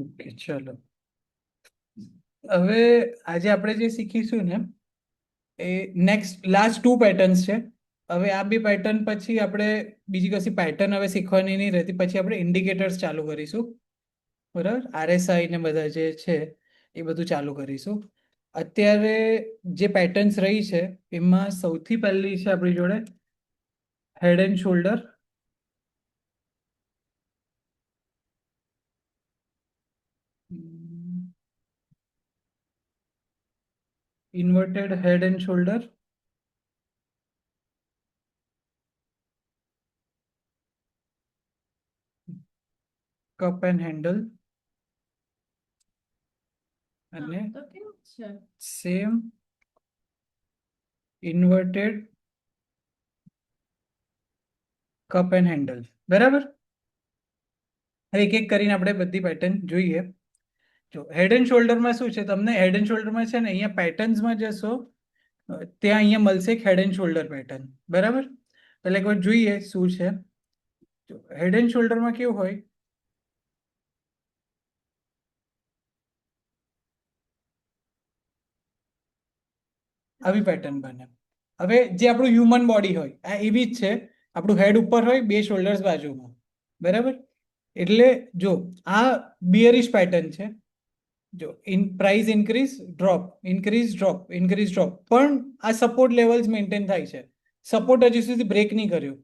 Okay, ચલો. હવે આજે આપણે જે શીખીશું ને એ નેક્સ્ટ લાસ્ટ 2 પેટર્ન્સ છે. હવે આ બે પેટર્ન પછી આપણે બીજી કશી પેટર્ન હવે શીખવાની નહીં રહેતી. પછી આપણે ઇન્ડિકેટર્સ ચાલુ કરીશું, બરાબર? આરએસઆઈ ને બધા જે છે એ બધું ચાલુ કરીશું. અત્યારે જે પેટર્ન્સ રહી છે એમાં સૌથી પહેલી છે આપણી જોડે head and shoulder. Inverted head and shoulder, cup and handle, અને same inverted cup and handle. બરાબર? હવે એક એક કરીને આપણે બધી પેટર્ન જોઈએ. જો હેડ એન્ડ શોલ્ડરમાં શું છે, તમને હેડ એન્ડ શોલ્ડરમાં છે ને અહીંયા પેટર્ન્સમાં જશો ત્યાં અહીંયા મળશે એક હેડ એન્ડ શોલ્ડર પેટર્ન. બરાબર? એટલે એક વાર જોઈએ શું છે. જો હેડ એન્ડ શોલ્ડરમાં કેવું હોય, આવી પેટર્ન બને. હવે જે આપણું હ્યુમન બોડી હોય આ એવી જ છે. આપણું હેડ ઉપર હોય, બે શોલ્ડર્સ બાજુમાં. બરાબર? એટલે જો આ બિયરિશ પેટર્ન છે. જો price increase drop, increase drop, increase drop, પણ આ સપોર્ટ લેવલ્સ મેન્ટેન થાય છે. સપોર્ટ હજી સુધી બ્રેક નહીં કર્યો,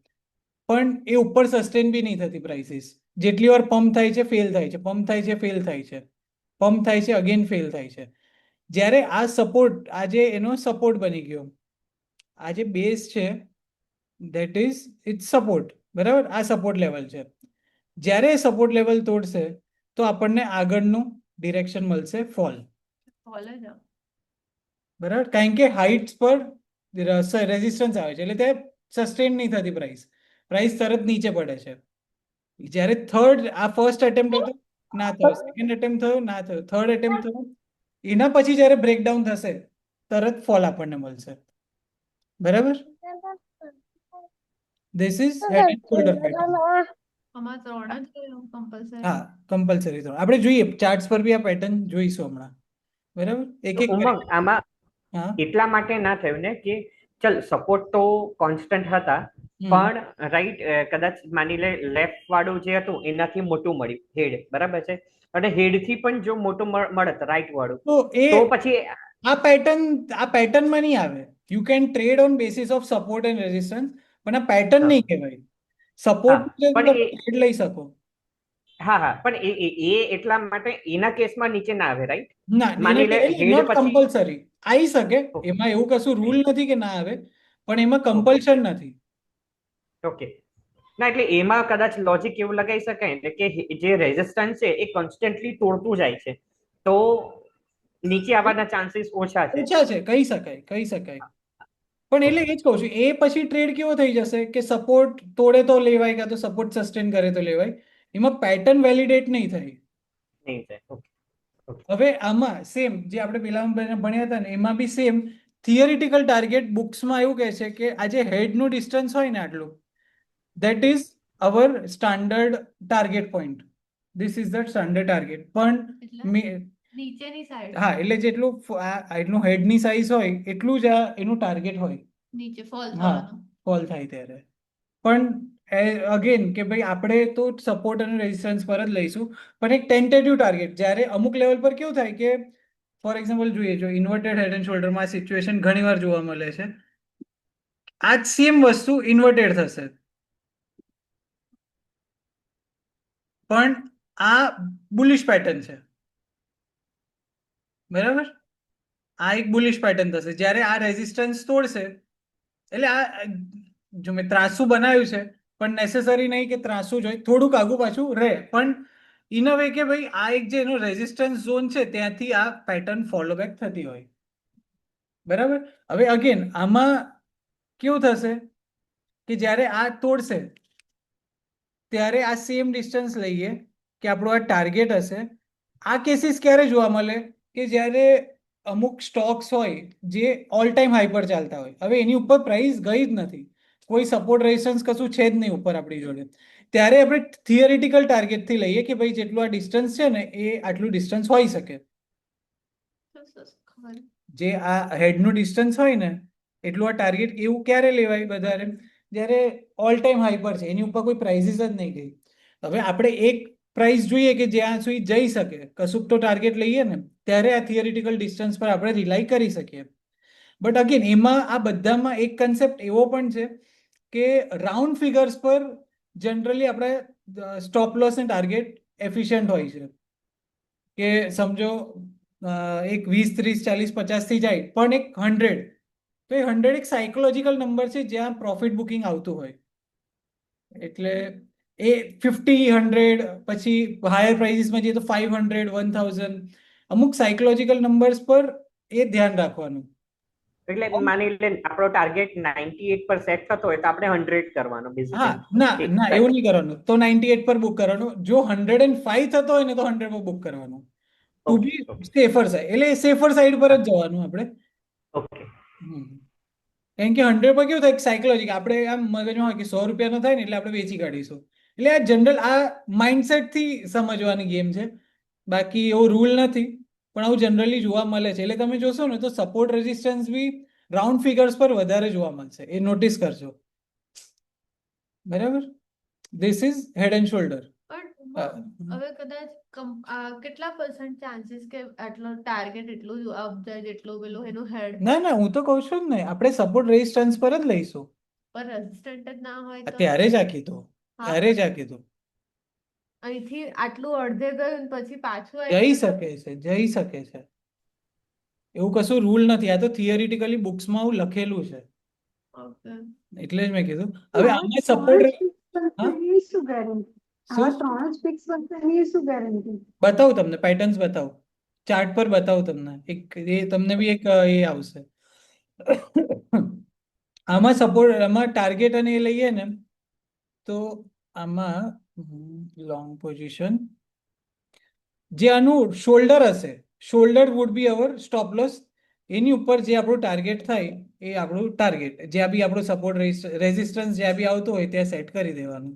પણ એ ઉપર સસ્ટેન બી નહીં થતી પ્રાઇસીસ. જેટલી વાર પમ્પ થાય છે ફેલ થાય છે, પમ્પ થાય છે ફેલ થાય છે, પમ્પ થાય છે અગેન ફેલ થાય છે. જ્યારે આ સપોર્ટ, આજે એનો સપોર્ટ બની ગયો, આ જે બેઝ છે દેટ ઇઝ ઇટ્સ સપોર્ટ. બરાબર? આ સપોર્ટ લેવલ છે. જ્યારે સપોર્ટ લેવલ તોડશે તો આપણને આગળનું ડિરેક્શન મળશે ફોલ. બરાબર? કારણ કે હાઇટ્સ પર રેઝિસ્ટન્સ આવે છે, એટલે તે સસ્ટેન નહીં થતી પ્રાઇસ. પ્રાઇસ તરત નીચે પડે છે. જ્યારે થર્ડ, આ ફર્સ્ટ એટેમ્પ્ટ હતો, ના થયો. સેકન્ડ એટેમ્પ્ટ થયો, ના થયો. થર્ડ એટેમ્પ્ટ થયો, એના પછી જ્યારે બ્રેકડાઉન થશે તરત ફોલ આપણને મળશે. બરાબર? This is head and shoulder pattern. હા, કમ્પલસરી 3. આપણે જોઈએ ચાર્ટ્સ પર બી આ પેટર્ન જોઈશું હમણાં. બરાબર? એક એક ઉમંગ આમાં હા, એટલા માટે ના થયું ને કે ચલ સપોર્ટ તો કોન્સ્ટન્ટ હતા, પણ રાઈટ કદાચ માની લે લેફ્ટ વાળું જે હતું એનાથી મોટું મળ્યું હેડ, બરાબર છે, અને હેડ થી પણ જો મોટું મળત રાઈટ વાળું તો એ તો પછી આ પેટર્નમાં નહીં આવે. You can trade on basis of support and resistance, પણ આ પેટર્ન નહીં કહેવાય. સપોર્ટ પણ તમે એ ટ્રેડ લઈ શકો. હા પણ એ એટલા માટે એના કેસમાં નીચે ના આવે, રાઈટ? ના, માની લે હેડ નોટ પછી કમ્પલસરી. આવી શકે, એમાં એવું કશું રૂલ નથી કે ના આવે, પણ એમાં કમ્પલ્શન નથી. ઓકે. ના એટલે એમાં કદાચ લોજિક એવું લગાવી શકાય ને કે જે રેઝિસ્ટન્સ છે એ કોન્સ્ટન્ટલી તોડતું જાય છે, તો નીચે આવવાના ચાન્સીસ ઓછા છે. ઓછા છે, કહી શકાય, કહી શકાય. પણ એટલે એ જ કહું છું, એ પછી ટ્રેડ કેવો થઈ જશે કે સપોર્ટ તોડે તો લેવાય, કાં તો સપોર્ટ સસ્ટેન કરે તો લેવાય. એમાં પેટર્ન વેલિડેટ નહીં થાય. નહીં થાય. ઓકે. હવે આમાં સેમ જે આપણે પેલામાં ભણ્યા હતા ને એમાં બી સેમ થિયરિટિકલ ટાર્ગેટ બુક્સમાં એવું કહે છે કે આ જે હેડનું ડિસ્ટન્સ હોય ને આટલું, that is our standard target point. This is the standard target. પણ નીચેની સાઈડ, હા, એટલે જેટલું એટલું હેડની સાઈઝ હોય એટલું જ આ એનું ટાર્ગેટ હોય. નીચે ફોલ થવાનું, ફોલ થાય ત્યારે. પણ અગેન કે ભાઈ આપણે તો સપોર્ટ અને રેઝિસ્ટન્સ પર જ લઈશું, પણ એક ટેન્ટેટિવ ટાર્ગેટ. જ્યારે અમુક લેવલ પર કેવું થાય કે ફોર એક્ઝામ્પલ જોઈએ, જો ઇન્વર્ટેડ હેડ એન્ડ શોલ્ડરમાં આ સિચ્યુએશન ઘણી વાર જોવા મળે છે. આ જ સેમ વસ્તુ ઇન્વર્ટેડ થશે, પણ આ બુલિશ પેટર્ન છે. બરાબર? આ એક બુલિશ પેટર્ન થશે જ્યારે આ રેઝિસ્ટન્સ તોડશે. એટલે આ જો મેં ત્રાસુ બનાવ્યું છે, પણ નેસેસરી નહીં કે ત્રાસુ જ હોય, થોડુંક આગુ પાછું રહે, પણ ઇન અ વે કે ભાઈ આ એક જે એનો રેઝિસ્ટન્સ ઝોન છે ત્યાંથી આ પેટર્ન ફોલો બેક થતી હોય. બરાબર? હવે અગેન આમાં કેવું થશે કે જ્યારે આ તોડશે ત્યારે આ સેમ ડિસ્ટન્સ લઈએ કે આપણું આ ટાર્ગેટ હશે. આ કેસીસ ક્યારે જોવા મળે કે જ્યારે અમુક સ્ટોક્સ હોય જે ઓલ ટાઈમ હાઈ પર ચાલતા હોય. હવે એની ઉપર પ્રાઇસ ગઈ જ નથી, કોઈ સપોર્ટ રેઝિસ્ટન્સ કશું છે જ નહીં ઉપર આપણી જોડે. ત્યારે આપણે થિયરિટિકલ ટાર્ગેટ થી લઈએ કે ભાઈ જેટલું આ ડિસ્ટન્સ છે ને એ આટલું ડિસ્ટન્સ હોઈ શકે. જે આ હેડનું ડિસ્ટન્સ હોય ને એટલું આ ટાર્ગેટ એવું ક્યારે લેવાય વધારે, જ્યારે ઓલ ટાઈમ હાઈ પર છે, એની ઉપર કોઈ પ્રાઇઝિસ જ નહીં ગઈ. હવે આપણે એક પ્રાઇસ જોઈએ કે જ્યાં સુધી જઈ શકે, કશુંક તો ટાર્ગેટ લઈએ ને, ત્યારે આ થિયરિટિકલ ડિસ્ટન્સ પર આપણે રિલાય કરી શકીએ. બટ અગેન એમાં આ બધામાં એક કન્સેપ્ટ એવો પણ છે કે રાઉન્ડ ફિગર્સ પર જનરલી આપણે સ્ટોપ લોસ અને ટાર્ગેટ એફિશિયન્ટ હોય છે. કે સમજો એક 20, 30, 40, 50 થી જાય પણ એક 100, તો એ 100 એક સાયકોલોજીકલ નંબર છે જ્યાં પ્રોફિટ બુકિંગ આવતું હોય. એટલે એ 50, 100 પછી હાયર પ્રાઇસીસમાં જઈએ તો 500, 1000, અમુક સાયકોલોજીકલ નંબર્સ પર એ ધ્યાન રાખવાનું. એટલે માની લે આપણો ટાર્ગેટ 98 પર સેટ થતો હોય તો આપણે 100 કરવાનો હા, બેઝિકલી. ના એવું નહીં કરવાનું, તો 98 પર બુક કરવાનું. જો 105 થતો હોય ને તો 100 પર બુક કરવાનું, ટુ ઓકે બી ઓકે સેફર સાઈડ. એટલે સેફર સાઈડ પર જ જવાનું આપણે. ઓકે. કારણ કે 100 પર કેવું થાય, સાયકોલોજી આપણે આમ મગજમાં હોય કે 100 રૂપિયાનો થાય ને એટલે આપણે વેચી કાઢીશું. એટલે આ જનરલ આ માઇન્ડસેટ થી સમજવાની ગેમ છે, બાકી એવો રૂલ નથી. પણ આવું જનરલી જોવા મળે છે. એટલે તમે જોશો ને તો સપોર્ટ રેઝિસ્ટન્સ બી રાઉન્ડ ફિગર્સ પર વધારે જોવા મળશે, એ નોટિસ કરજો. બરાબર, this is head and shoulder. પણ હવે કદાચ કેટલા % ચાન્સીસ કે આટલો ટાર્ગેટ એટલું જ અપ જાય જેટલું પેલું એનું હેડ ના ના, હું તો કહું છું જ ને, આપણે સપોર્ટ રેઝિસ્ટન્સ પર જ લઈશું. પર રેઝિસ્ટન્ટ જ ના હોય તો ત્યારે જ આ કીધું, ત્યારે જ આ કીધું. અહીંથી આટલું અડધે ગયું ને પછી પાછું જઈ શકે છે, જઈ શકે છે. એવું કશું રૂલ નથી, આ તો થિયરિટિકલી બુક્સમાં હું લખેલું છે, ઓકે. એટલે જ મેં કીધું. હવે આમાં સપોર્ટ શું ગેરંટી? શું આવા 3 જ ફિક્સ વર્કની શું ગેરંટી? બતાવું તમને, પેટર્ન્સ બતાવું, ચાર્ટ પર બતાવું તમને. એક એ તમને બી એક એ આવશે. આમાં સપોર્ટ, આમાં ટાર્ગેટ અને એ લઈએ ને તો આમાં લોંગ પોઝિશન, જે આનું શોલ્ડર હશે, shoulder would be our stop loss. એની ઉપર જે આપણું ટાર્ગેટ થાય એ આપણું ટાર્ગેટ, જ્યાં બી આપણું સપોર્ટ રેઝિસ્ટન્સ જ્યાં બી આવતું હોય ત્યાં સેટ કરી દેવાનું.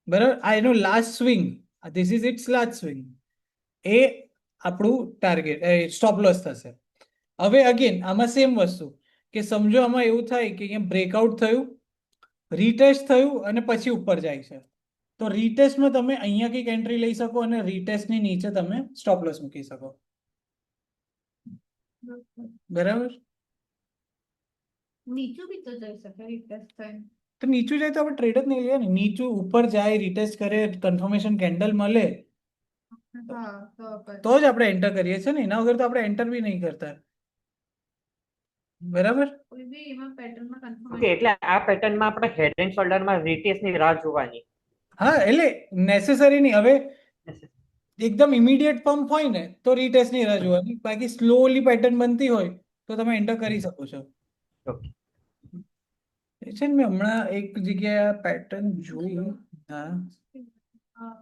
બરાબર, આ એનું last swing, this is its last swing, એ આપણું ટાર્ગેટ સ્ટોપ લોસ થશે. હવે અગેન આમાં સેમ વસ્તુ, કે સમજો આમાં એવું થાય કે અહીંયા બ્રેકઆઉટ થયું, રીટેસ્ટ થયું અને પછી ઉપર જાય છે, તો રીટેસ્ટમાં તમે અહીંયા કંઈક એન્ટ્રી લઈ શકો અને રીટેસ્ટની નીચે તમે સ્ટોપ લોસ મૂકી શકો. બરાબર, નીચું બી તો જઈ શકે રિટેસ્ટ થઈને. તો નીચું જાય તો આપણે ટ્રેડ જ નહીં લઈએ ને. નીચું ઉપર જાય, રીટેસ્ટ કરે, કન્ફર્મેશન કેન્ડલ મળે હા તો જ આપણે એન્ટર કરીએ છીએ ને, એના વગર તો આપણે એન્ટર બી નહીં કરતા. બરાબર, કોઈ બી એમાં પેટર્નમાં ઓકે, કન્ફર્મેશન. એટલે આ પેટર્નમાં આપણે હેડ એન્ડ શોલ્ડરમાં રીટેસ્ટની રાહ જોવાની. હા, એટલે નેસેસરી નહીં. હવે એકદમ ઇમિડિયેટ પંપ હોય ને તો રીટેસ્ટની રાહ જોવાની, બાકી સ્લોલી પેટર્ન બનતી હોય તો તમે એન્ટર કરી શકો છો. ઓકે. એ છે ને, મેં હમણાં એક જગ્યાએ પેટર્ન જોઈ. હા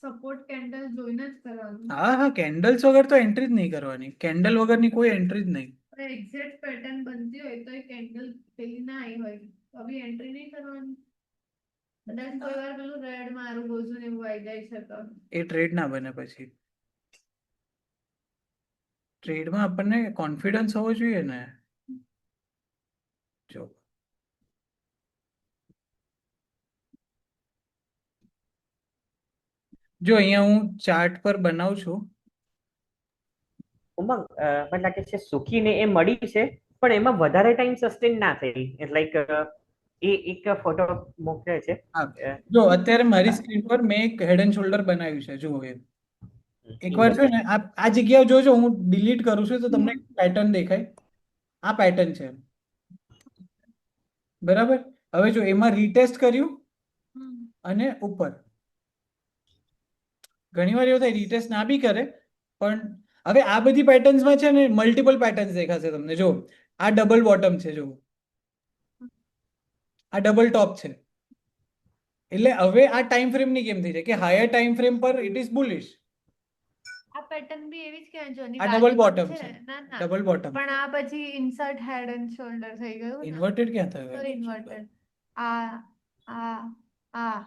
સપોર્ટ કેન્ડલ જોઈને જ કરવાનું. હા હા, કેન્ડલ્સ વગર તો એન્ટ્રી જ નહીં કરવાની, કેન્ડલ વગરની કોઈ એન્ટ્રી જ નહીં. એક્ઝેક્ટ પેટર્ન બનતી હોય તો એ કેન્ડલ પેલી ના આવી હોય તો બી એન્ટ્રી નહીં કરવાની. કદાચ કોઈ વાર પેલું રેડ મારું બોઝું ને એવું આવી જાય છે તો એ ટ્રેડ ના બને. પછી ટ્રેડમાં આપણને કોન્ફિડન્સ હોવો જોઈએ ને. જો અહીંયા હું ચાર્ટ પર બનાવું છું. ઉમંગ, મને લાગે છે સુખીને એ મળી છે પણ એમાં વધારે ટાઈમ સસ્ટેન ના થઈ. લાઈક એ એક ફોટો મોકલે છે. જો અત્યારે મારી સ્ક્રીન પર મેં એક હેડ એન્ડ શોલ્ડર બનાવ્યું છે, જુઓ. એ એકવાર છે ને આ જગ્યાઓ જોજો, હું ડિલીટ કરું છું તો તમને પેટર્ન દેખાય. આ પેટર્ન છે, બરાબર. હવે જો એમાં રીટેસ્ટ કર્યું અને ઉપર. ઘણી વાર એવું થાય રીટેસ્ટ ના બી કરે, પણ હવે આ બધી પેટર્ન્સમાં છે ને મલ્ટિપલ પેટર્ન્સ દેખાશે તમને. જો આ ડબલ બોટમ છે, જો આ ડબલ ટોપ છે. એટલે હવે આ ટાઈમ ફ્રેમની કેમ થઈ છે કે હાયર ટાઈમ ફ્રેમ પર ઇટ ઇઝ બુલિશ. આ પેટર્ન બી એવી જ કે જો આ ડબલ બોટમ છે, ના ડબલ બોટમ. પણ આ પછી ઇન્સર્ટ હેડ એન્ડ શોલ્ડર થઈ ગયું. ઇન્વર્ટેડ ક્યાં થયું? Sorry inverted. આ આ આ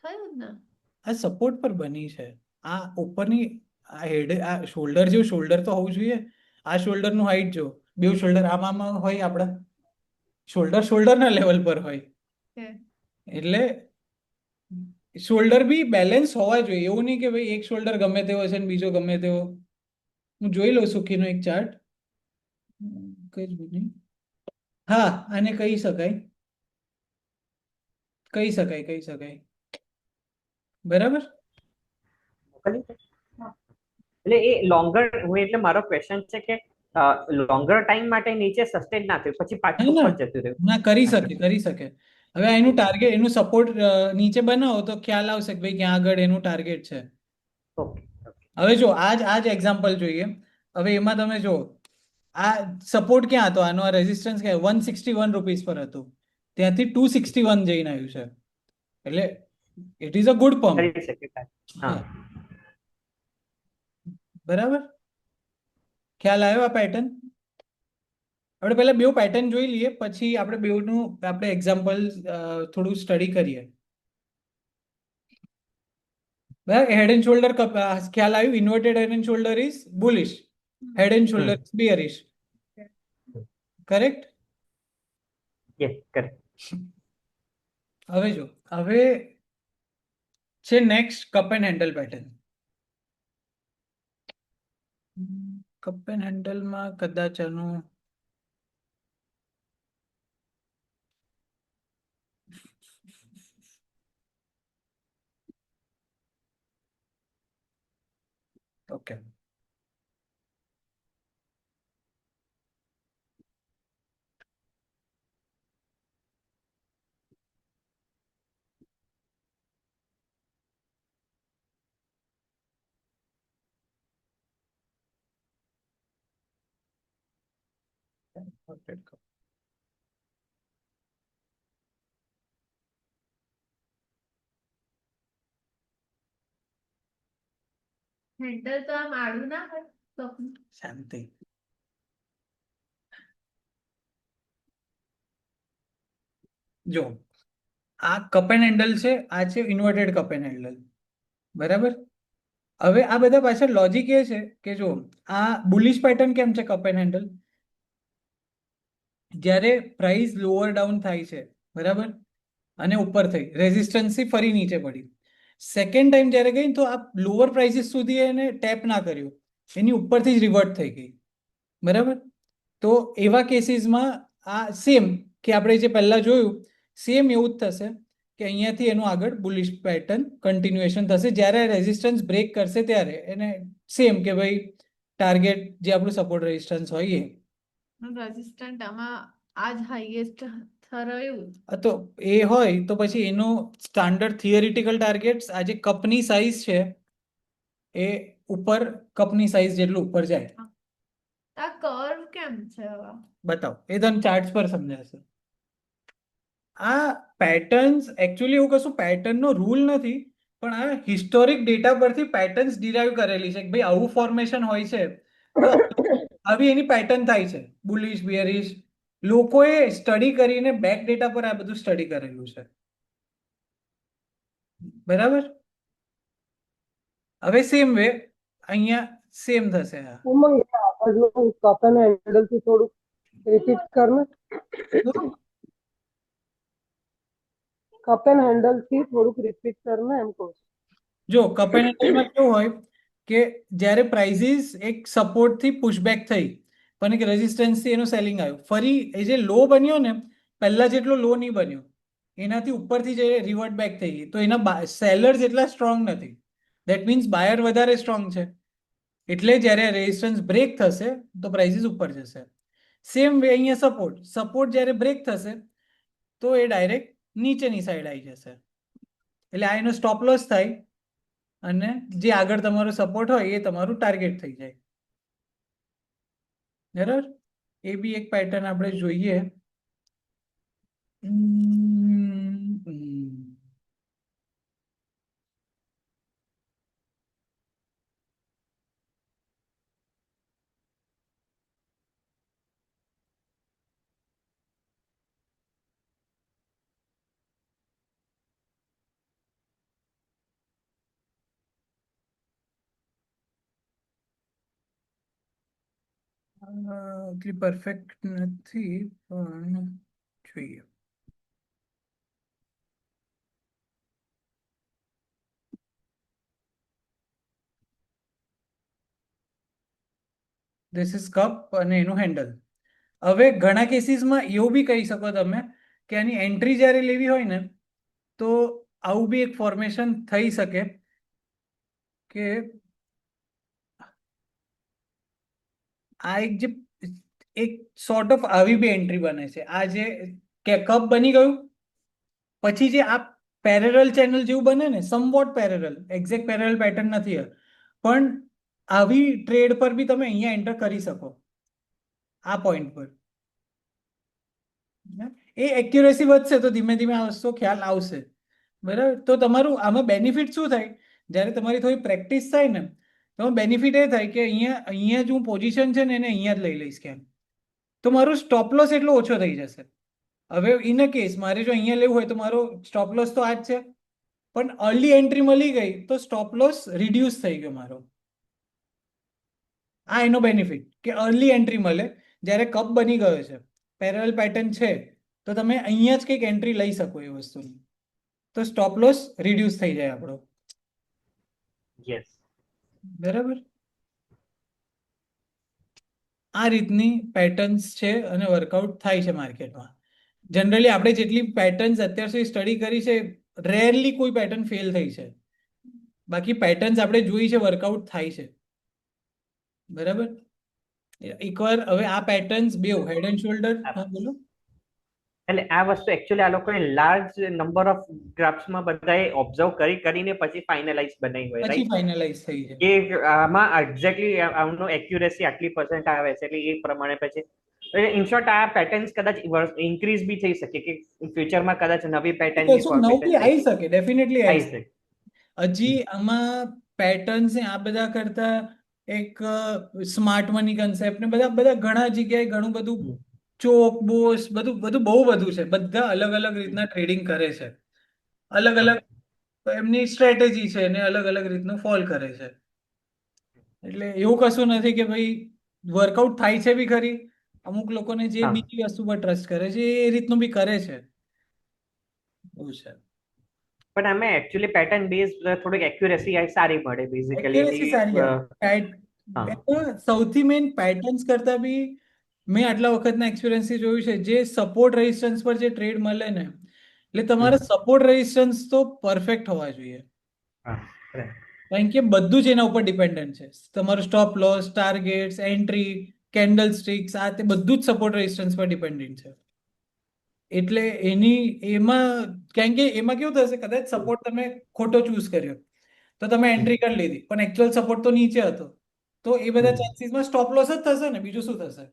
થયું જ ને. આ સપોર્ટ પર બની છે. આ ઉપરની આ હેડ આ શોલ્ડર જેવું શોલ્ડર તો હોવું જોઈએ. આ શોલ્ડર નું હાઈટ જો, બે શોલ્ડર આમાં હોય આપણા શોલ્ડર ના લેવલ પર હોય. કે એટલે શોલ્ડર બી બેલેન્સ હોવા જોઈએ. એવું નહીં કે ભાઈ એક શોલ્ડર ગમે તેવો છે ને બીજો ગમે તેવો. હું જોઈ લઉં સુખીનો એક ચાર્ટ. કઈ જ નહીં. હા, આને કહી શકાય. કહી શકાય. બરાબર. મોકલ્યું છે? એટલે એ લોંગર હું એટલે મારો ક્વેશ્ચન છે કે લોંગર ટાઈમ માટે નીચે સસ્ટેન ના થયું પછી પાછું ના ઉપર જતું રહ્યું. ના કરી શકે. હવે એનું ટાર્ગેટ એનું સપોર્ટ નીચે બનાવો તો ખ્યાલ આવશે કે ભાઈ ક્યાં આગળ એનું ટાર્ગેટ છે. ઓકે. હવે જો આ જ એક્ઝામ્પલ જોઈએ. હવે એમાં તમે જો આ સપોર્ટ ક્યાં હતો, આનો આ રેઝિસ્ટન્સ ક્યાં 161 રૂપીસ પર હતું, ત્યાંથી 261 જઈને આવ્યું છે. એટલે it is a good pump. કરી શકે હા. બરાબર. ખ્યાલ આવ્યો આ પેટર્ન? આપણે પહેલા બે પેટર્ન જોઈ લઈએ, પછી આપણે બેવનું આપણે એક્ઝામ્પલ થોડું સ્ટડી કરીએ. બરાબર. હેડ એન્ડ શોલ્ડર ખ્યાલ આવ્યું? Inverted head and shoulder is bullish, head and shoulder is bearish. Correct? Yes correct. હવે જો હવે છે next cup and handle pattern. Cup and હેન્ડલમાં કદાચ આનું ઓકે. હેન્ડલ તો આમ આડું ના હોય તો શાંતિ. જો આ કપ એન્ડ હેન્ડલ છે, આ છે ઇન્વર્ટેડ કપ એન્ડ હેન્ડલ. બરાબર. હવે આ બધા પાછળ લોજિક એ છે કે જો આ બુલિશ પેટર્ન કેમ છે કપ એન્ડ હેન્ડલ? જ્યારે પ્રાઇસ લોઅર ડાઉન થાય છે, બરાબર, અને ઉપર થઈ રેઝિસ્ટન્સથી ફરી નીચે પડી, સેકન્ડ ટાઈમ જ્યારે ગઈ તો આ લોઅર પ્રાઇસીસ સુધી એને ટેપ ના કર્યું, એની ઉપરથી જ રિવર્ટ થઈ ગઈ. બરાબર. તો એવા કેસીસમાં આ સેમ કે આપણે જે પહેલા જોયું સેમ એવું જ થશે કે અહીંયાથી એનું આગળ બુલિશ પેટર્ન કન્ટિન્યુએશન થશે. જ્યારે રેઝિસ્ટન્સ બ્રેક કરશે ત્યારે એને સેમ કે ભાઈ ટાર્ગેટ જે આપણું સપોર્ટ રેઝિસ્ટન્સ હોય એ. રેઝિસ્ટન્ટ આમાં આજ હાઈએસ્ટ રહ્યું. તો એ હોય તો પછી એનો સ્ટાન્ડર્ડ થિયરિટિકલ ટાર્ગેટ્સ આ જે કપની સાઇઝ છે એ ઉપર કપની સાઇઝ જેટલું ઉપર જાય. આ કર્વ કેમ છે હવે? બતાવો, એ તને ચાર્ટ્સ પર સમજાશે. આ પેટર્ન્સ એકચ્યુઅલી એવું કશું પેટર્નનો રૂલ નથી, પણ આ હિસ્ટોરિક ડેટા પરથી પેટર્ન્સ ડિરાઈવ કરેલી છે કે ભાઈ આવું ફોર્મેશન હોય છે તો આવી એની પેટર્ન થાય છે, બુલિશ બિયરિશ. લોકોએ સ્ટડી કરીને બેક ડેટા પર આ બધું સ્ટડી કરેલું છે. બરાબર. હવે સેમ વે અહીંયા સેમ થશે. આ ઉમંગ આજનું કપ એન્ડ હેન્ડલ થી થોડુંક રિપીટ કરના. કપ એન્ડ હેન્ડલ થી થોડુંક રિપીટ કરના એમ કહું છું. જો કપ એન્ડ હેન્ડલમાં કેવું હોય કે જ્યારે પ્રાઇસીસ એક સપોર્ટથી પુશબેક થઈ પણ એક રેઝિસ્ટન્સથી એનું સેલિંગ આવ્યું, ફરી એ જે લો બન્યો ને પહેલા જેટલો લો નહીં બન્યો, એનાથી ઉપરથી જે રિવર્ટ બેક થઈ ગઈ, તો એના સેલર્સ એટલા સ્ટ્રોંગ નથી. દેટ મીન્સ બાયર વધારે સ્ટ્રોંગ છે. એટલે જ્યારે રેઝિસ્ટન્સ બ્રેક થશે તો પ્રાઇસીસ ઉપર જશે. સેમ વે અહીંયા સપોર્ટ જ્યારે બ્રેક થશે તો એ ડાયરેક્ટ નીચેની સાઈડ આવી જશે. એટલે આ એનો સ્ટોપ લોસ થાય અને જે આગળ તમારો સપોર્ટ હોય એ તમારું ટાર્ગેટ થઈ જાય. બરાબર. એ બી એક પેટર્ન આપણે જોઈએ. એટલી પરફેક્ટ નથી પણ જોઈએ. ધીસ ઇઝ કપ અને એનું હેન્ડલ. હવે ઘણા કેસીસમાં એવું બી કહી શકો તમે કે આની એન્ટ્રી જ્યારે લેવી હોય ને તો આવું બી એક ફોર્મેશન થઈ શકે કે આ એક સોર્ટ ઓફ આવી બી એન્ટ્રી બને છે. આ જે કે કપ બની ગયું પછી જે આ પેરેલલ ચેનલ જેવું બને ને, somewhat parallel, exact parallel pattern નથી પણ આવી ટ્રેડ પર બી તમે અહીંયા એન્ટર કરી શકો આ પોઈન્ટ પર. એ એક્યુરેસી વધશે તો ધીમે ધીમે આ વસ્તુ ખ્યાલ આવશે. બરાબર? તો તમારું આમાં બેનિફિટ શું થાય જ્યારે તમારી થોડી પ્રેક્ટિસ થાય ને તો બેનિફિટ એ થાય કે અહીંયા જે પોઝિશન છે ને એને અહીંયા જ લઈ લઈશ કેમ તો મારું સ્ટોપ લોસ એટલો ઓછો થઈ જશે. હવે ઇન અ કેસ મારે જો અહીંયા લેવું હોય તો મારો સ્ટોપ લોસ તો આ જ છે પણ અર્લી એન્ટ્રી મળી ગઈ તો સ્ટોપ લોસ રિડ્યુસ થઈ ગયો મારો. આ એનો બેનિફિટ કે અર્લી એન્ટ્રી મળે જ્યારે કપ બની ગયો છે, પેરેલલ પેટર્ન છે તો તમે અહીંયા જ કંઈક એન્ટ્રી લઈ શકો એ વસ્તુની તો સ્ટોપ લોસ રિડ્યુસ થઈ જાય આપણો. યસ. બરાબર? આ રીતની પેટર્ન્સ છે અને વર્કઆઉટ થાય છે માર્કેટમાં. જનરલી આપણે જેટલી પેટર્ન્સ અત્યાર સુધી સ્ટડી કરી છે રેરલી કોઈ પેટર્ન ફેલ થઈ છે. બાકી પેટર્ન્સ આપણે જોઈ છે વર્કઆઉટ થાય છે. બરાબર? એકવાર હવે આ પેટર્ન્સ બે હેડ એન્ડ શોલ્ડર. હા બોલો. એટલે આ વસ્તુ એકચ્યુઅલી આ લોકોએ લાર્જ નંબર ઓફ ગ્રાફ્સમાં બધાએ ઓબ્ઝર્વ કરીને પછી ફાઇનલાઇઝ બનાવી હોય, પછી રાઈટ? ફાઇનલાઇઝ થઈ છે. કે આમાં એક્ઝેક્ટલી આમનો એક્યુરેસી આટલી % આવે છે એટલે એ પ્રમાણે પછી ઇન શોર્ટ આ પેટર્ન્સ કદાચ ઇન્ક્રીઝ બી થઈ શકે કે ફ્યુચરમાં કદાચ નવી પેટર્નની કશું નવું બી આવી શકે, ડેફિનેટલી આવી આવી શકે. શકે. હજી આમાં પેટર્ન્સ આ બધા કરતા એક સ્માર્ટ મની કન્સેપ્ટ ને બધા બધા ઘણા જગ્યાએ ઘણું બધું ચોક બોસ બધું બધું બહુ બધું છે. બધા અલગ અલગ રીતના ટ્રેડિંગ કરે છે. અલગ અલગ એમની સ્ટ્રેટેજી છે ને અલગ અલગ રીતનું ફોલ કરે છે. એટલે એવું કશું નથી કે ભાઈ વર્કઆઉટ થાય છે બી ખરી. અમુક લોકોને જે હા. બીજી વસ્તુ પર ટ્રસ્ટ કરે છે એ રીતનું બી કરે છે. એવું છે. પણ આમાં એકચ્યુઅલી પેટર્ન બેઝ થોડીક એક્યુરેસી સારી મળે બેઝિકલી એક્યુરેસી સારી આવે. હા. એમાં સૌથી મેઇન પેટર્ન્સ કરતા બી મેં આટલા વખતના એક્સપિરિયન્સથી જોયું છે જે સપોર્ટ રેઝિસ્ટન્સ પર જે ટ્રેડ મળે ને એટલે તમારા સપોર્ટ રેઝિસ્ટન્સ તો પરફેક્ટ હોવા જોઈએ. કારણ કે બધું જ એના ઉપર ડિપેન્ડન્ટ છે. તમારું stop loss, targets, entry, candle sticks આ તે બધું જ સપોર્ટ રેઝિસ્ટન્સ પર ડિપેન્ડન્ટ છે. એટલે એમાં કારણ કે એમાં કેવું થશે કદાચ સપોર્ટ તમે ખોટો ચૂઝ કર્યો તો તમે એન્ટ્રી કરી લીધી પણ એકચ્યુઅલ સપોર્ટ તો નીચે હતો તો એ બધા ચાન્સીસમાં સ્ટોપ લોસ જ થશે ને, બીજું શું થશે?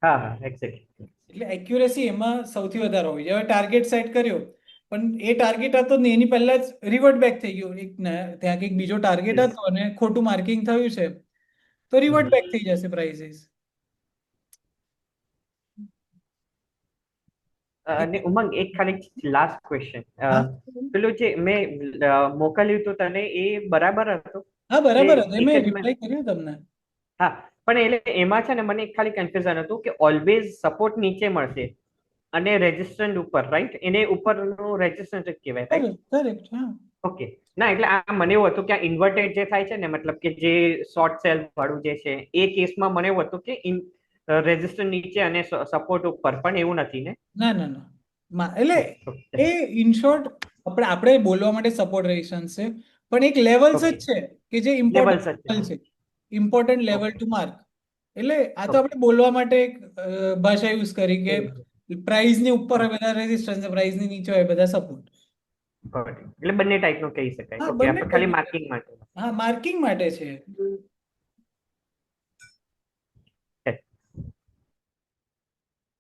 હા હા એક્ઝેક્ટલી. એટલે એક્યુરેસી એમાં સૌથી વધારે હોવી જોઈએ. હવે ટાર્ગેટ સેટ કર્યો પણ એ ટાર્ગેટ હતો ને એની પહેલા જ રિવર્ટ બેક થઈ ગયું ત્યાં કંઈક બીજો ટાર્ગેટ હતો અને ખોટું માર્કિંગ થયું છે તો રિવર્ટ બેક થઈ જશે પ્રાઇસીસ. અને ઉમંગ એક ખાલી લાસ્ટ ક્વેશ્ચન, પેલું જે મેં મોકલ્યું હતું તને એ બરાબર હતું? હા બરાબર એ મેં એક જ રિપ્લાય કર્યો તમને. હા પણ એટલે એમાં છે ને મને એક ખાલી કન્ફ્યુઝન હતું કે ઓલવેઝ સપોર્ટ નીચે મળશે અને રેઝિસ્ટન્ટ ઉપર, રાઈટ? એને ઉપરનું રેઝિસ્ટન્ટ જ કહેવાય, રાઈટ? કરેક્ટ. હા ઓકે. ના એટલે આ મને એવું હતું કે આ ઇન્વર્ટેડ જે થાય છે ને, મતલબ કે જે શોર્ટ સેલ વાળું જે છે એ કેસમાં મને એવું હતું કે રેઝિસ્ટન્ટ નીચે અને સપોર્ટ ઉપર, પણ એવું નથી ને? ના ના ના એટલે એ ઇન શોર્ટ આપણે બોલવા માટે સપોર્ટ રેઝિસ્ટન્સ છે પણ એક લેવલ્સ જ છે કે જે ઇમ્પોર્ટન્ટ છે, ઇમ્પોર્ટન્ટ લેવલ ટુ માર્ક. એટલે આ તો આપણે બોલવા માટે એક ભાષા યુઝ કરી કે પ્રાઇસ ની ઉપર હોય બધા રેઝિસ્ટન્સ, પ્રાઇસ ની નીચે હોય બધા સપોર્ટ. એટલે બંને ટાઈપનું કહી શકાય. હા ઓકે, બંને આપણે ખાલી માર્કિંગ માટે. હા માર્કિંગ માટે છે.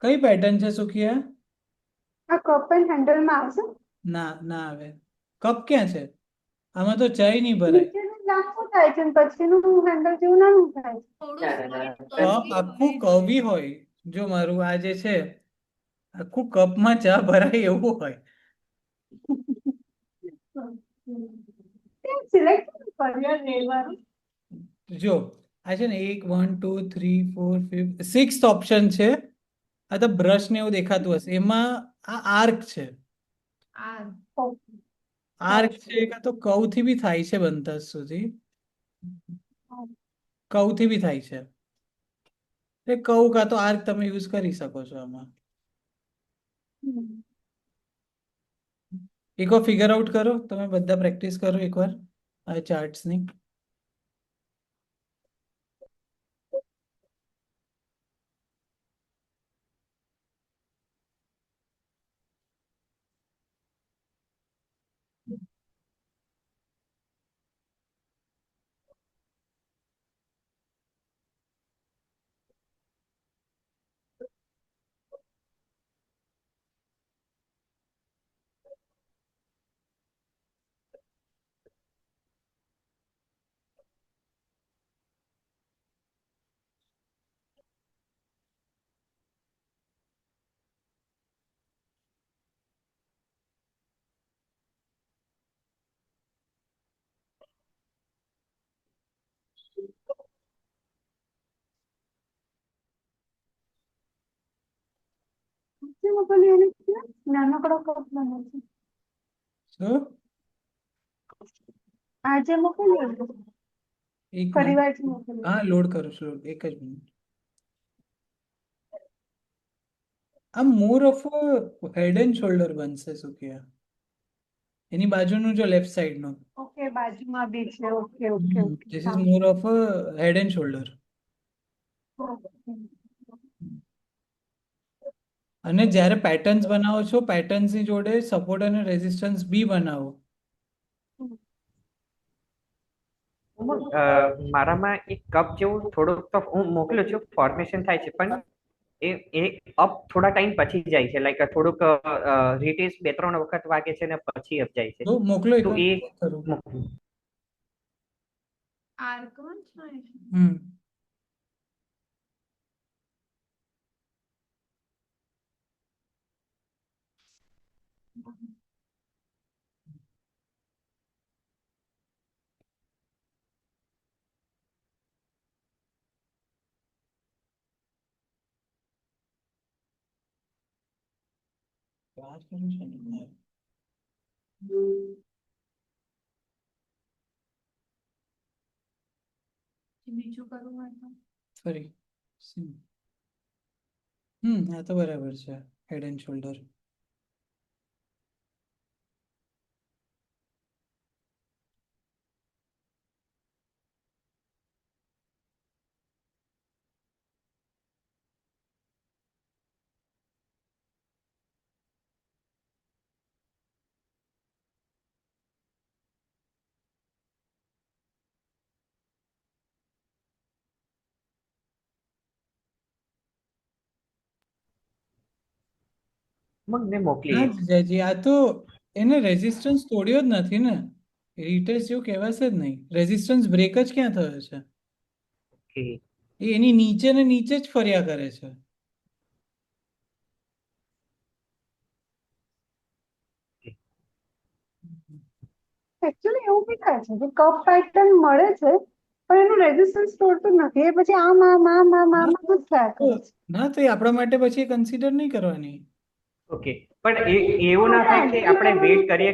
કઈ પેટર્ન છે સુખિયા? આ કપ એન્ડ હેન્ડલ માં આવશે? ના ના આવે. કપ ક્યાં છે આમાં? તો ચાય નહીં ભરાય. નીચેનું લાંબુ થાય છે અને પછીનું હેન્ડલ જેવું નાનું થાય છે. કપ આખું કવી હોય. જો મારું આ જે છે આખું કપમાં ચા ભરાય એવું હોય. સિલેક્ટ કર્યું રેલ વાળું. જો આ છે ને 1 1 2 3 4 5 6th ઓપ્શન છે. આ તો બ્રશ ને એવું દેખાતું હશે, એમાં આ આર્ક છે. આર આર્ક છે કાં તો કવથી બી થાય છે બનતા સુધી. કવથી બી થાય છે. એ કવ કાં તો આર્ક તમે યુઝ કરી શકો છો આમાં. એકવાર ફિગર આઉટ કરો, તમે બધા પ્રેક્ટિસ કરો એકવાર આ ચાર્ટ્સની. જે મોકલ્યું એને કયો? નાનકડો કપ બને છે. શું? આજે મોકલ્યું એને. એક ફરી મિનિટ. વાર જ મોકલ્યું. હા, લોડ કરું છું, એક જ મિનિટ. આ more of head and shoulder બનશે સુકિયા. એની બાજુનું જો લેફ્ટ સાઈડનું. ઓકે, બાજુમાં બી છે. Okay okay okay. This is more of head and shoulder. અને જ્યારે પેટર્ન્સ બનાવો છો, પેટર્ન્સની જોડે સપોર્ટ અને રેઝિસ્ટન્સ બી બનાવો. મારામાં એક કપ જેવું થોડુંક તો હું મોકલું છું, ફોર્મેશન થાય છે, પણ એ અપ થોડા ટાઈમ પછી જાય છે, લાઈક થોડુંક રીટેસ 2-3 વખત વાગે છે ને પછી અપ જાય છે. તો મોકલો તો એકવાર એ કરું. મોકલું. આર્કમાં જ હોય છે. વાત કરું છે ને. બીજું કરવું હોય તો ફરી. આ તો બરાબર છે, હેડ એન્ડ શોલ્ડર. મને મોકલી હા એક. જીજાજી, આ તો એને રેઝિસ્ટન્સ તોડ્યો જ નથી ને. રીટેસ્ટ જેવું કહેવાશે જ નહીં. રેઝિસ્ટન્સ બ્રેક જ ક્યાં થયો છે? ઓકે. એ એની નીચે ને નીચે જ ફર્યા કરે છે. એકચ્યુઅલી એવું બી થાય છે કે કપ પેટર્ન મળે છે પણ એનું રેઝિસ્ટન્સ તોડતું જ નથી. એ પછી આમ જ થયા કરે છે. ના, તો એ આપણા માટે પછી કન્સિડર નહીં કરવાની. ઓકે, પણ એવું ના થાય કે આપણે વેટ કરીએ,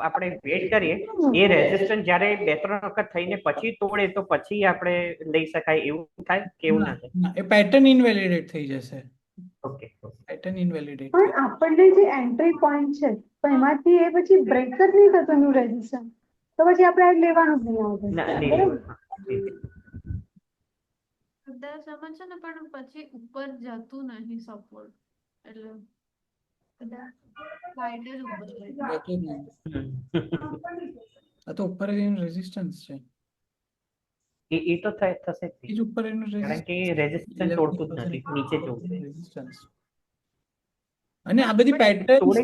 આપણે વેટ કરીએ, એ રેઝિસ્ટન્સ જ્યારે 2-3 વખત થઈને પછી તોડે તો પછી આપણે લઈ શકાય, એવું થાય કે એવું ના થાય? ના, એ પેટર્ન ઇનવેલિડેટ થઈ જશે. ઓકે. પેટર્ન ઇનવેલિડેટ પણ આપણને જે એન્ટ્રી પોઈન્ટ છે તો એમાંથી એ પછી બ્રેક જ નહીં થતું એનું રેઝિસ્ટન્સ, તો પછી આપણે આ લેવાનું જ નહીં આવતું. ના, નહીં બરાબર? લેવું. હા, જી. બધા સમજ છે ને, પણ પછી ઉપર જતું નહીં સપોર્ટ, એટલે બધા સાઈડ જ ઉપર જાય. જતું જ નહીં. હમ. આ તો ઉપર જ એનું રેઝિસ્ટન્સ છે. એ તો થશે જ એ નહીં. જ ઉપર એનું કારણ કે રેઝિસ્ટન્સ તોડતું જ નથી, નીચે જોવું. રેઝિસ્ટન્સ. અને આ બધી પેટર્ન્સ તોડે.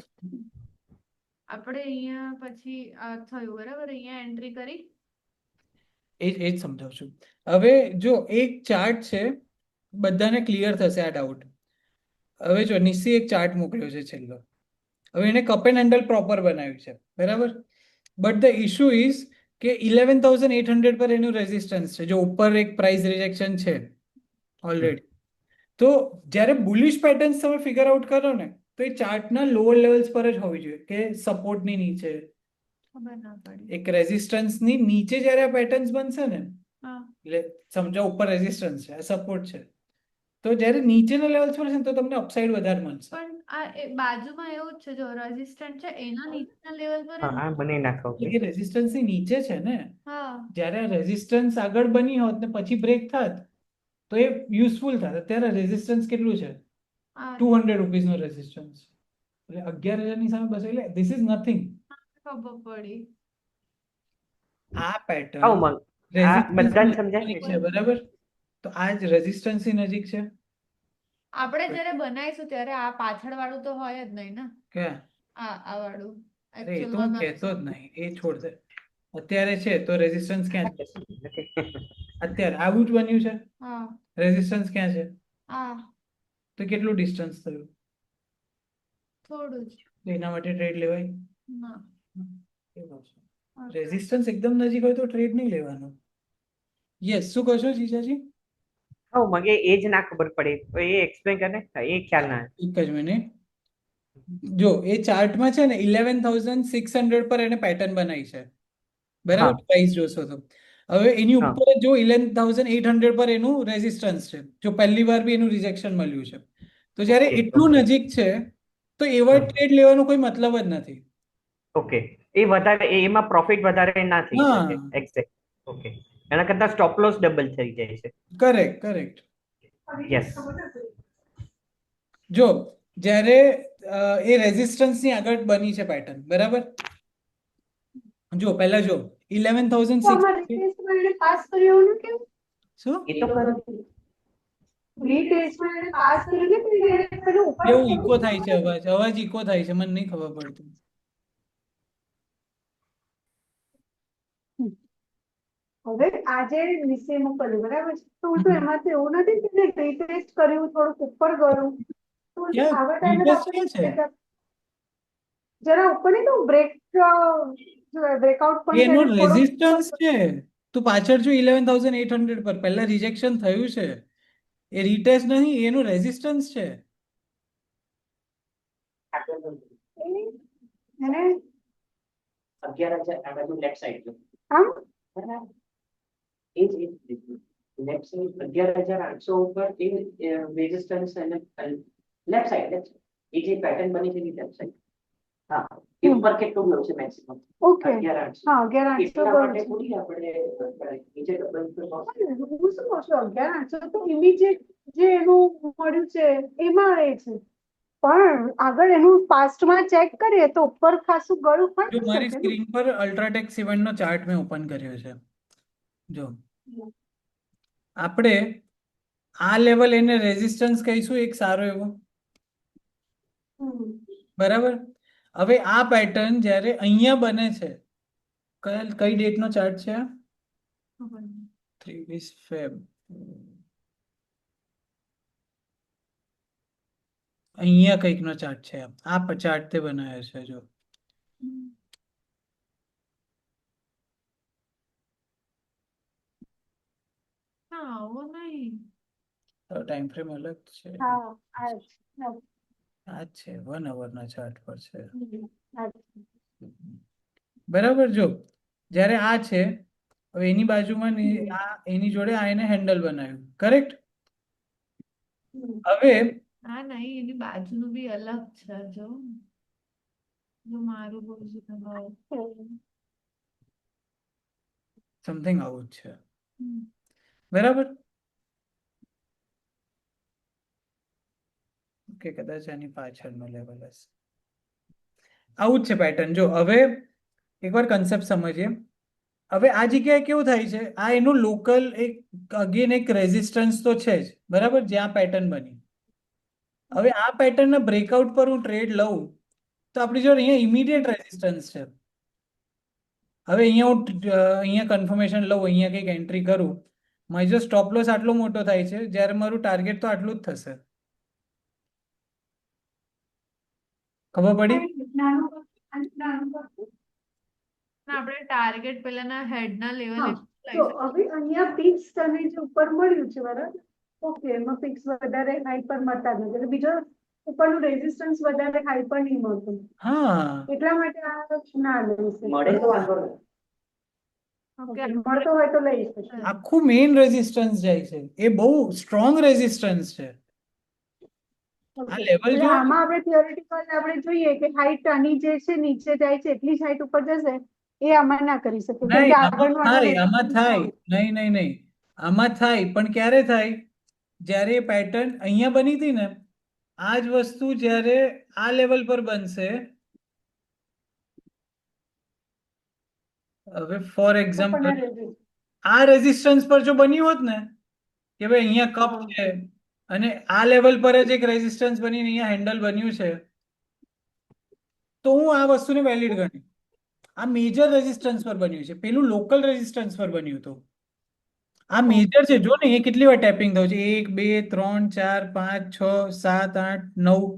આપણે અહીંયા પછી આ થયું બરાબર, અહીંયા એન્ટ્રી કરી. એ જ સમજાવું છું. હવે જો એક ચાર્ટ છે, બધાને ક્લિયર થશે આ ડાઉટ. હવે જો નિશી એક ચાર્ટ મોકલ્યો છે છેલ્લો. હવે એને કપ એન્ડ હેન્ડલ પ્રોપર બનાવ્યું છે, બરાબર. બટ ધ ઇશ્યુ ઇઝ કે 11,800 પર એનું રેઝિસ્ટન્સ છે, જો ઉપર એક પ્રાઇસ રિજેક્શન છે ઓલરેડી. તો જ્યારે બુલિશ પેટર્ન્સ તમે ફિગર આઉટ કરો ને, તો એ ચાર્ટના લોઅર લેવલ્સ પર જ હોવી જોઈએ, કે સપોર્ટની નીચે, ખબર ના પડી. એક રેઝિસ્ટન્સની નીચે જ્યારે આ પેટર્ન્સ બનશે ને, હા. એટલે સમજો ઉપર રેઝિસ્ટન્સ છે, સપોર્ટ છે, તો જ્યારે નીચેના લેવલ્સ પર છે ને, તો તમને અપસાઇડ વધારે મળશે. પણ બાજુમાં એવું જ છે, જો રેઝિસ્ટન્ટ છે એના નીચેના લેવલ પર હા આ મને ના ખબર. એ રેઝિસ્ટન્સની નીચે છે ને, હા જ્યારે આ રેઝિસ્ટન્સ આગળ બની હોત ને પછી બ્રેક થાત તો એ યુઝફુલ થાત. અત્યારે રેઝિસ્ટન્સ કેટલું છે? આ 200 રૂપીઝનો રેઝિસ્ટન્સ, એટલે 11,000 સામે બસો, એટલે ધીસ ઇઝ નથિંગ. ખબર પડી. આ પેટર્ન આવું મગ આ બધાને સમજાય છે, બરાબર? તો આ જ રેઝિસ્ટન્સની નજીક છે આપણે જ્યારે બનાવીશું ત્યારે આ પાછળ વાળું તો હોય જ નહીં ને, કે આ વાળું અરે એ તો હું કહેતો જ નહીં, એ છોડ દે. અત્યારે છે તો રેઝિસ્ટન્સ ક્યાં છે? અત્યારે આવું જ બન્યું છે, હા રેઝિસ્ટન્સ ક્યાં છે? આ તો કેટલું ડિસ્ટન્સ થયું? થોડું જ. તો એના માટે ટ્રેડ લેવાય? ના. રેઝિસ્ટન્સ એકદમ નજીક હોય તો ટ્રેડ નહીં લેવાનો. યસ, શું કહો છો જીજાજી? આવું મગે એ જ ના ખબર પડે તો એ એક્સપ્લેન કરે, એ ખ્યાલ ના આવે. એક જ મિનિટ. જો એ ચાર્ટમાં છે ને 11,600 પર એને પેટર્ન બનાવી છે, બરાબર? હા. પ્રાઇસ જોશો તો હવે એની હા. ઉપર જો 11,800 પર એનું રેઝિસ્ટન્સ છે, જો પહેલી વાર બી એનું રિજેક્શન મળ્યું છે, તો જ્યારે Okay, એટલું okay. નજીક છે તો એવા હમ. ટ્રેડ લેવાનો કોઈ મતલબ જ નથી. ઓકે, એ વધારે એમાં પ્રોફિટ વધારે ના થઈ હા, શકે. એક્ઝેક્ટ. ઓકે, એના કરતા સ્ટોપ લોસ ડબલ થઈ જાય છે. Correct correct. યસ. જો જ્યારે એ રેઝિસ્ટન્સની આગળ બની છે પેટર્ન, બરાબર? જો પહેલા જો તો 11,600 આમાં રીટેસ્ટમાં એને પાસ કર્યું એવું કેમ? શું એ તો ખરું. રીટેસ્ટમાં એને પાસ કર્યું કે પછી એને પેલું ઉપર એવું ઇકો થાય છે, અવાજ ઇકો થાય છે, મને નહીં ખબર પડતી. હવે આજે નીચે મોકલ્યું બરાબર છે, તો હું તો એમાંથી એવું નથી કે મેં રીટેસ્ટ કર્યું, થોડુંક ઉપર ગયું, તો ક્યાં આવા ટાઈમે તો retest ક્યાં છે? આપણે જરા ઉપર નહીં તો બ્રેકઆઉટ પણ એનો છે રેઝિસ્ટન્સ થોડોક. છે. તું પાછળ જો 11,800 પર પહેલા રિજેક્શન થયું છે, એ રીટેસ્ટ નહીં, એનું રેઝિસ્ટન્સ છે. એને 11,000 આ બાજુ લેફ્ટ સાઈડ જો આમ બરાબર એ જ લેફ્ટ સાઈડ 11,800 ઉપર એ રેઝિસ્ટન્સ અને લેફ્ટ સાઈડ એ જે પેટર્ન બની છે લેફ્ટ સાઈડ હા એ ઉપર કેટલું ગયું છે મેક્સિમમ ઓકે 11,800 હા 11,800 એટલા ગયું માટે છે. થોડી આપણે નીચે ડબલ હું શું કહું છું 11,800 તો ઇમિડિયેટ જે એનું મળ્યું છે એમાં એ છે, પણ આગળ એનું પાસ્ટમાં ચેક કરીએ તો ઉપર ખાસું ગળું જો પણ મારી શકે ને. સ્ક્રીન પર અલ્ટ્રાટેક સિમેન્ટનો ચાર્ટ મેં ઓપન કર્યો છે. જો આપણે આ લેવલ એને રેઝિસ્ટન્સ કહીશું, એક સારો એવો, હમ. બરાબર? હવે આ પેટર્ન જ્યારે અહીંયા બને છે, કઈ ડેટનો ચાર્ટ છે? ખબર નહીં. 23 ફેબ. અહીંયા કંઈકનો ચાર્ટ છે, આ ચાર્ટ તે બનાવ્યો છે. જો ના આવો નહીં. ટાઈમ ફ્રેમ અલગ છે, હા આ જ. આ જ છે, 1 અવરના ચાર્ટ પર છે, આ જ. બરાબર? જો જ્યારે આ છે, હવે એની બાજુમાં આ એની જોડે આ એને હેન્ડલ બનાવ્યું, કરેક્ટ? હવે આ નહીં, એની બાજુનું બી અલગ છે. જો જો મારું બોલું સમથિંગ આવું જ છે, બરાબર? કે કદાચ આની પાછળનો લેવલ હશે. આવું જ છે પેટર્ન. જો હવે એકવાર કન્સેપ્ટ સમજીએ. હવે આ જગ્યાએ કેવું થાય છે, આ એનું લોકલ એક અગેન એક રેઝિસ્ટન્સ તો છે જ, બરાબર? જ્યાં પેટર્ન બની. હવે આ પેટર્નના બ્રેકઆઉટ પર હું ટ્રેડ લઉં તો આપણી જોડે અહીંયા ઇમિડિયેટ રેઝિસ્ટન્સ છે. હવે અહીંયા હું અહીંયા કન્ફર્મેશન લઉં, અહીંયા કંઈક એન્ટ્રી કરું, મારી જો સ્ટોપ લોસ આટલો મોટો થાય છે, જ્યારે મારું ટાર્ગેટ તો આટલું જ થશે. ખબર પડી? આપણે ટાર્ગેટ પેલાના હેડના લેવલે હા, તો હવે અહીંયા ફિક્સ તને જે ઉપર મળ્યું છે બરાબર, ઓકે, એમાં ફિક્સ વધારે હાઈ પર મળતા જ નથી, એટલે બીજો ઉપરનું રેઝિસ્ટન્સ વધારે હાઈ પર નહીં મળતું, હા એટલા માટે આ ના લઈ શકે. મળે તો વાંધો નહીં. ઓકે Okay, મળતો હોય તો લઈ શકે. આખું મેઇન રેઝિસ્ટન્સ જાય છે, એ બહુ સ્ટ્રોંગ રેઝિસ્ટન્સ છે. આ Okay. લેવલ એટલે જો આમાં આપણે theoretical આપણે જોઈએ કે હાઈટ આની જે છે નીચે જાય છે એટલી જ હાઈટ ઉપર જશે, એ આમાં ના કરી શકે, કેમ નહીં, કે આમાં આગળનું થાય, આટલું આમાં resistance થાય, strong. નહીં નહીં નહીં, આમાં થાય, પણ ક્યારે થાય? જ્યારે એ પેટર્ન અહીંયા બની હતી ને, આ જ વસ્તુ જ્યારે આ લેવલ પર બનશે, હવે ફોર તો પણ એક્ઝામ્પલ આ resistance. આ રેઝિસ્ટન્સ પર જો બન્યું હોત ને કે ભાઈ અહીંયા કપ હા. છે અને આ લેવલ પર જ એક રેઝિસ્ટન્સ બનીને અહીંયા હેન્ડલ બન્યું છે, તો હું આ વસ્તુને વેલિડ ગણી. આ મેજર રેઝિસ્ટન્સ પર બન્યું છે, પેલું લોકલ રેઝિસ્ટન્સ પર બન્યું હતું. આ મેજર છે, જો ને એ કેટલી વાર ટેપિંગ થયું છે, 1 2 3 4 5 6 7 8 9,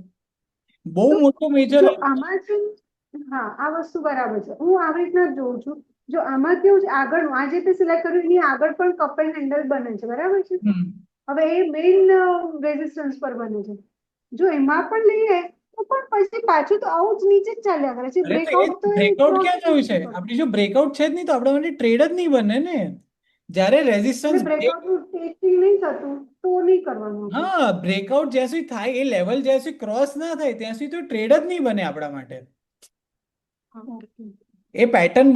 બહુ મોટો મેજર. જો આમાં છે ને, હા આ વસ્તુ બરાબર છે, હું આવી રીતના જ જોઉં છું. જો આમાં કેવું છે, આગળનું આ જે તે સિલેક્ટ કર્યું એની આગળ પણ કપ એન્ડ હેન્ડલ બને છે, બરાબર છે. હવે એ મેઇન રેઝિસ્ટન્સ પર બને છે, જો એમાં પણ લઈએ તો પણ પછી પાછું તો આવું જ નીચે જ ચાલ્યા કરે છે. બ્રેકઆઉટ તો એ બ્રેકઆઉટ cross ક્યાં જોયું છે? નથી આપણી જો બ્રેકઆઉટ છે જ નહીં તો આપણા માટે ટ્રેડ જ નહીં બને ને. જ્યારે રેઝિસ્ટન્સ બ્રેકઆઉટ નું ટેસ્ટિંગ નહીં થતું તો નહીં કરવાનું. હા, બ્રેકઆઉટ જ્યાં સુધી થાય, એ લેવલ જ્યાં સુધી ક્રોસ ના થાય ત્યાં સુધી તો ટ્રેડ જ નહીં બને આપણા માટે. એ પેટર્ન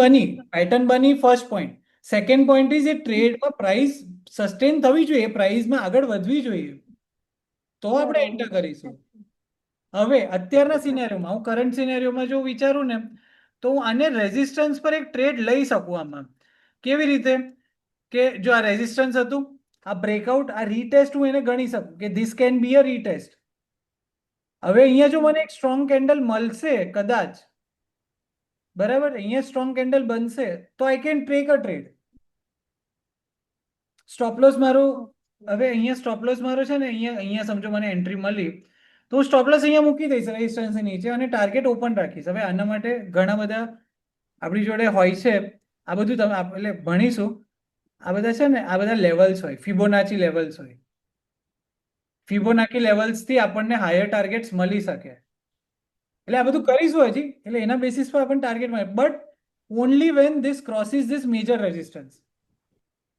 બની first point. Second point is એ ટ્રેડમાં પ્રાઇસ સસ્ટેન થવી જોઈએ, પ્રાઇસમાં આગળ વધવી જોઈએ, તો આપણે એન્ટર કરીશું. હવે અત્યારના સિનેરિયોમાં, હું કરંટ સિનેરિયોમાં જો વિચારું ને, તો હું આને રેઝિસ્ટન્સ પર એક ટ્રેડ લઈ શકું. આમાં કેવી રીતે કે જો આ રેઝિસ્ટન્સ હતું, આ બ્રેકઆઉટ, આ રીટેસ્ટ, હું એને ગણી શકું કે this can be a retest. હવે અહીંયા જો મને એક સ્ટ્રોંગ કેન્ડલ મળશે કદાચ, બરાબર, અહીંયા સ્ટ્રોંગ કેન્ડલ બનશે તો I can take a trade. Stop loss મારું, હવે અહીંયા સ્ટોપ લોસ મારો છે ને, અહીંયા સમજો મને એન્ટ્રી મળી, તો હું સ્ટોપ લોસ અહીંયા મૂકી દઈશ રેઝિસ્ટન્સ નીચે અને ટાર્ગેટ ઓપન રાખીશ. હવે આના માટે ઘણા બધા આપણી જોડે હોય છે, આ બધું તમે એટલે ભણીશું. આ બધા છે ને, આ બધા લેવલ્સ હોય, ફિબોનાચી લેવલ્સ હોય. ફિબોનાચી લેવલ્સ થી આપણને હાયર ટાર્ગેટ્સ મળી શકે. એટલે આ બધું કરીશું હજી, એટલે એના બેસિસ પર આપણને ટાર્ગેટ મળે, but only when this crosses this major resistance.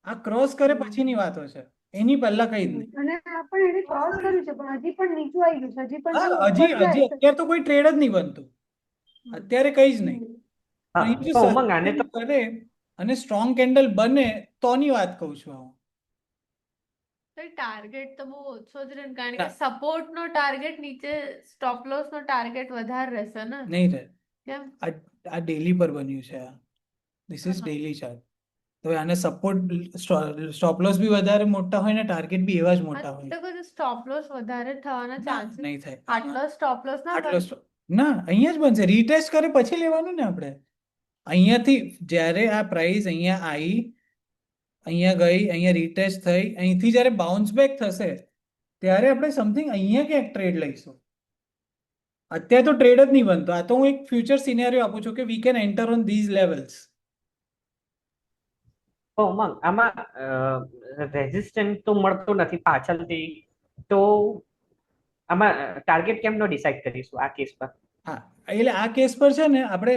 આ ક્રોસ કરે પછીની વાતો છે, એની પહેલા કઈ જ નહીં. અને આપણે એને ક્રોસ કર્યું છે પણ હજી પણ નીચું આવી ગયું છે, હજી પણ જો હા, હજી ઉપર જાય અત્યારે તો કોઈ ટ્રેડ જ નહીં બનતું, અત્યારે કઈ જ નહીં. હા, અહીં જો તો ઉમંગ આને તો sustain કરે અને સ્ટ્રોંગ કેન્ડલ બને તોની વાત કહું છું હું. ટાર્ગેટ તો બહુ ઓછો જ રહે, કારણ કે સપોર્ટ નો ટાર્ગેટ નીચે, સ્ટોપ લોસ નો ટાર્ગેટ વધારે રહેશે ને. નહીં રહે. કેમ? આ ડેલી પર બન્યું છે, આ ધીસ ઇઝ ડેલી ચાર્ટ. તો આને સપોર્ટ, સ્ટોપ લોસ બી વધારે મોટા હોય ને ટાર્ગેટ બી એવા જ મોટા હોય. તો બધું સ્ટોપ લોસ વધારે થવાના ચાન્સીસ નહીં થાય. આટલો સ્ટોપ લોસ ના આટલો ના, અહીંયા જ બનશે, રીટેસ્ટ કરે પછી લેવાનું ને આપણે. અહીંયાથી જ્યારે આ પ્રાઇસ અહીંયા આવી, અહીંયા ગઈ, અહીંયા રીટેસ્ટ થઈ, અહીંથી જ્યારે બાઉન્સ બેક થશે ત્યારે આપણે સમથિંગ અહીંયા ક્યાંક ટ્રેડ લઈશું. અત્યારે તો ટ્રેડ જ નહીં બનતો. આ તો હું એક ફ્યુચર સિનેરિયો આપું છું કે we can enter on these levels. Umang આમાં રેઝિસ્ટન્સ તો મળતું નથી પાછળથી, તો આમાં ટાર્ગેટ કેમનો ડિસાઈડ કરીશું આ કેસ પર? હા, એટલે આ કેસ પર છે ને આપણે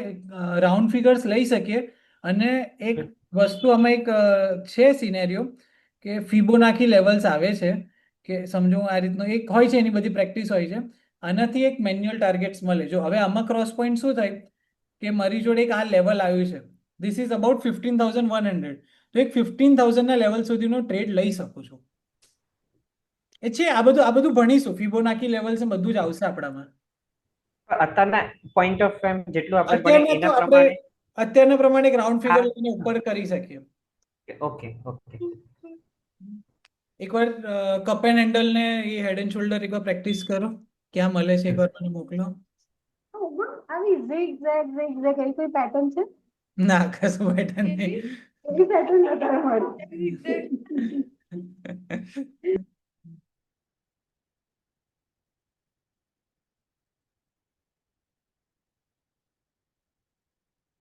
રાઉન્ડ ફિગર્સ લઈ શકીએ. અને એક વસ્તુ આમાં એક છે સિનેરિયો કે ફિબોનાકી લેવલ્સ આવે છે, કે સમજો આ રીતનો એક હોય છે, એની બધી પ્રેક્ટિસ હોય છે. આનાથી એક મેન્યુઅલ ટાર્ગેટ્સ મળે. જો હવે આમાં ક્રોસ પોઈન્ટ શું થાય કે મારી જોડે એક આ લેવલ આવ્યું છે, ધીસ ઇઝ અબાઉટ 15,100, તો એક 15,000 ના લેવલ સુધીનો ટ્રેડ લઈ શકું છું. એ છે, આ બધું ભણીશું, ફિબોનાકી લેવલ્સ બધું જ આવશે આપણામાં. અત્યારના પોઈન્ટ ઓફ ટાઈમ જેટલું આપણે ભણીએ એના પ્રમાણે અત્યારના પ્રમાણે એક રાઉન્ડ ફિગર લઈને ઉપર કરી શકીએ. Okay okay. એકવાર કપ એન્ડ હેન્ડલ ને એ હેડ એન્ડ શોલ્ડર એકવાર પ્રેક્ટિસ કરો, ક્યાં મળે છે એકવાર મને મોકલો. આવી ઝિગઝેગ ઝિગઝેગ એવી કોઈ પેટર્ન છે? ના, કશું પેટર્ન નહીં. એવી પેટર્ન અત્યારે મળી.